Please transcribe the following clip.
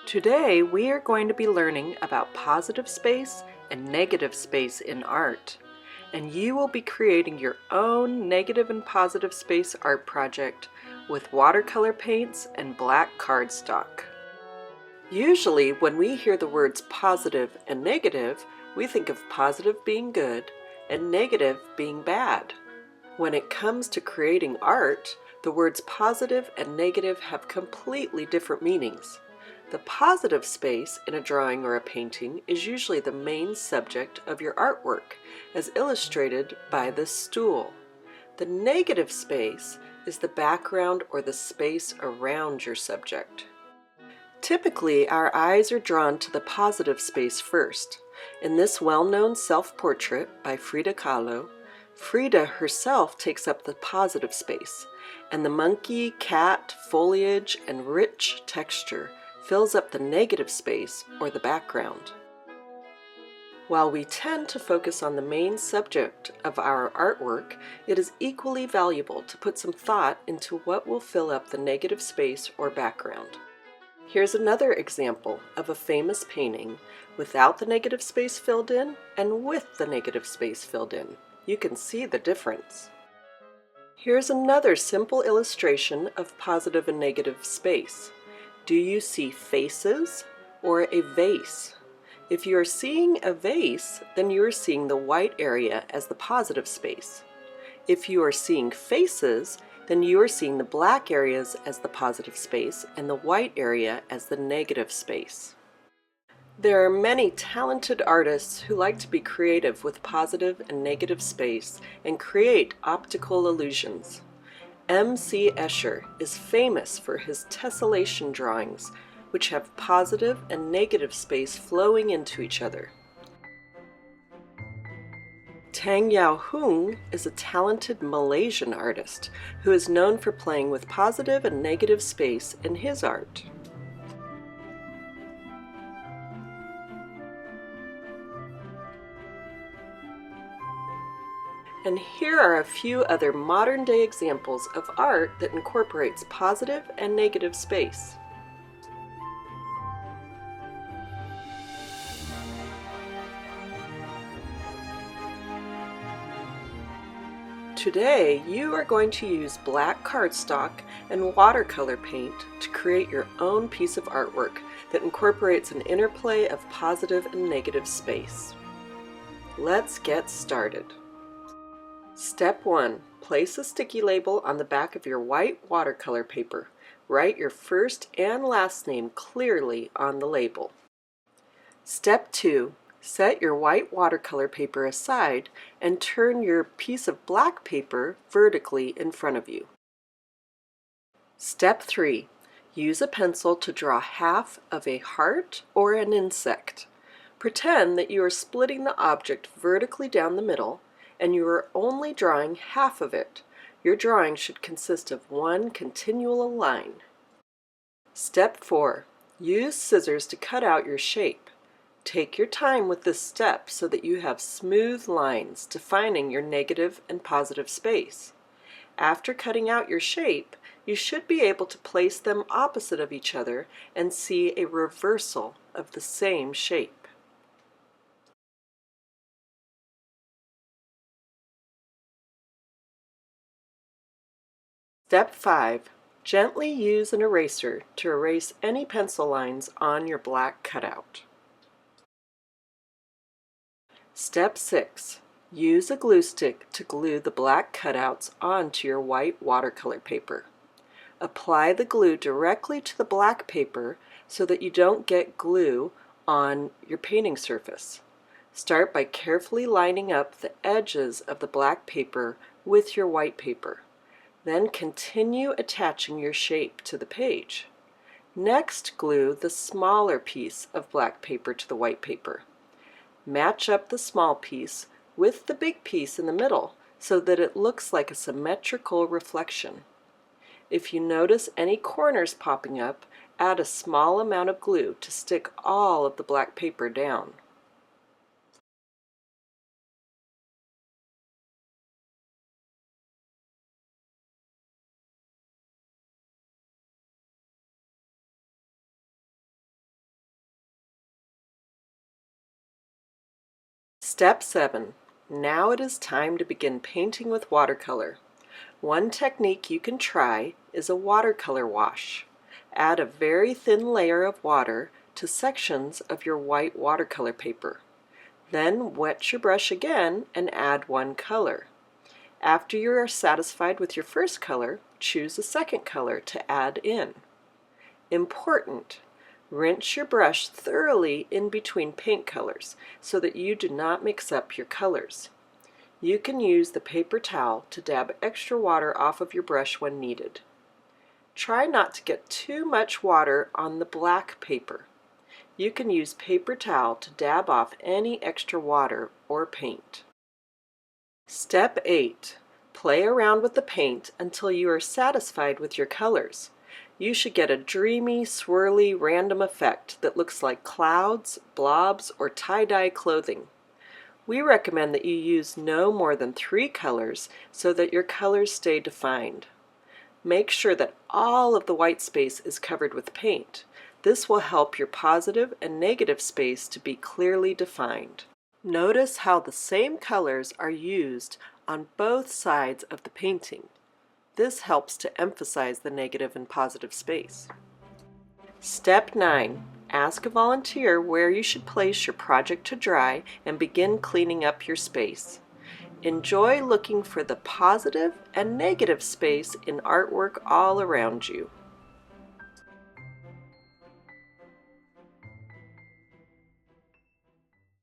Today we are going to be learning about positive space and negative space in art. And you will be creating your own negative and positive space art project with watercolor paints and black cardstock. Usually when we hear the words positive and negative, we think of positive being good and negative being bad. When it comes to creating art, the words positive and negative have completely different meanings. The positive space in a drawing or a painting is usually the main subject of your artwork, as illustrated by this stool. The negative space is the background or the space around your subject. Typically, our eyes are drawn to the positive space first. In this well-known self-portrait by Frida Kahlo, Frida herself takes up the positive space, and the monkey, cat, foliage, and rich texture fills up the negative space or the background. While we tend to focus on the main subject of our artwork, it is equally valuable to put some thought into what will fill up the negative space or background. Here's another example of a famous painting without the negative space filled in and with the negative space filled in. You can see the difference. Here's another simple illustration of positive and negative space. Do you see faces or a vase? If you are seeing a vase, then you are seeing the white area as the positive space. If you are seeing faces, then you are seeing the black areas as the positive space and the white area as the negative space. There are many talented artists who like to be creative with positive and negative space and create optical illusions. M.C. Escher is famous for his tessellation drawings, which have positive and negative space flowing into each other. Tang Yao Hung is a talented Malaysian artist who is known for playing with positive and negative space in his art. And here are a few other modern-day examples of art that incorporates positive and negative space. Today, you are going to use black cardstock and watercolor paint to create your own piece of artwork that incorporates an interplay of positive and negative space. Let's get started. Step 1. Place a sticky label on the back of your white watercolor paper. Write your first and last name clearly on the label. Step 2. Set your white watercolor paper aside and turn your piece of black paper vertically in front of you. Step 3. Use a pencil to draw half of a heart or an insect. Pretend that you are splitting the object vertically down the middle and you are only drawing half of it. Your drawing should consist of one continual line. Step 4. Use scissors to cut out your shape. Take your time with this step so that you have smooth lines defining your negative and positive space. After cutting out your shape, you should be able to place them opposite of each other and see a reversal of the same shape. Step 5. Gently use an eraser to erase any pencil lines on your black cutout. Step 6. Use a glue stick to glue the black cutouts onto your white watercolor paper. Apply the glue directly to the black paper so that you don't get glue on your painting surface. Start by carefully lining up the edges of the black paper with your white paper. Then continue attaching your shape to the page. Next, glue the smaller piece of black paper to the white paper. Match up the small piece with the big piece in the middle so that it looks like a symmetrical reflection. If you notice any corners popping up, add a small amount of glue to stick all of the black paper down. Step 7. Now it is time to begin painting with watercolor. One technique you can try is a watercolor wash. Add a very thin layer of water to sections of your white watercolor paper. Then wet your brush again and add one color. After you are satisfied with your first color, choose a second color to add in. Important: rinse your brush thoroughly in between paint colors so that you do not mix up your colors. You can use the paper towel to dab extra water off of your brush when needed. Try not to get too much water on the black paper. You can use paper towel to dab off any extra water or paint. Step 8. Play around with the paint until you are satisfied with your colors. You should get a dreamy, swirly, random effect that looks like clouds, blobs, or tie-dye clothing. We recommend that you use no more than 3 colors so that your colors stay defined. Make sure that all of the white space is covered with paint. This will help your positive and negative space to be clearly defined. Notice how the same colors are used on both sides of the painting. This helps to emphasize the negative and positive space. Step 9. Ask a volunteer where you should place your project to dry and begin cleaning up your space. Enjoy looking for the positive and negative space in artwork all around you.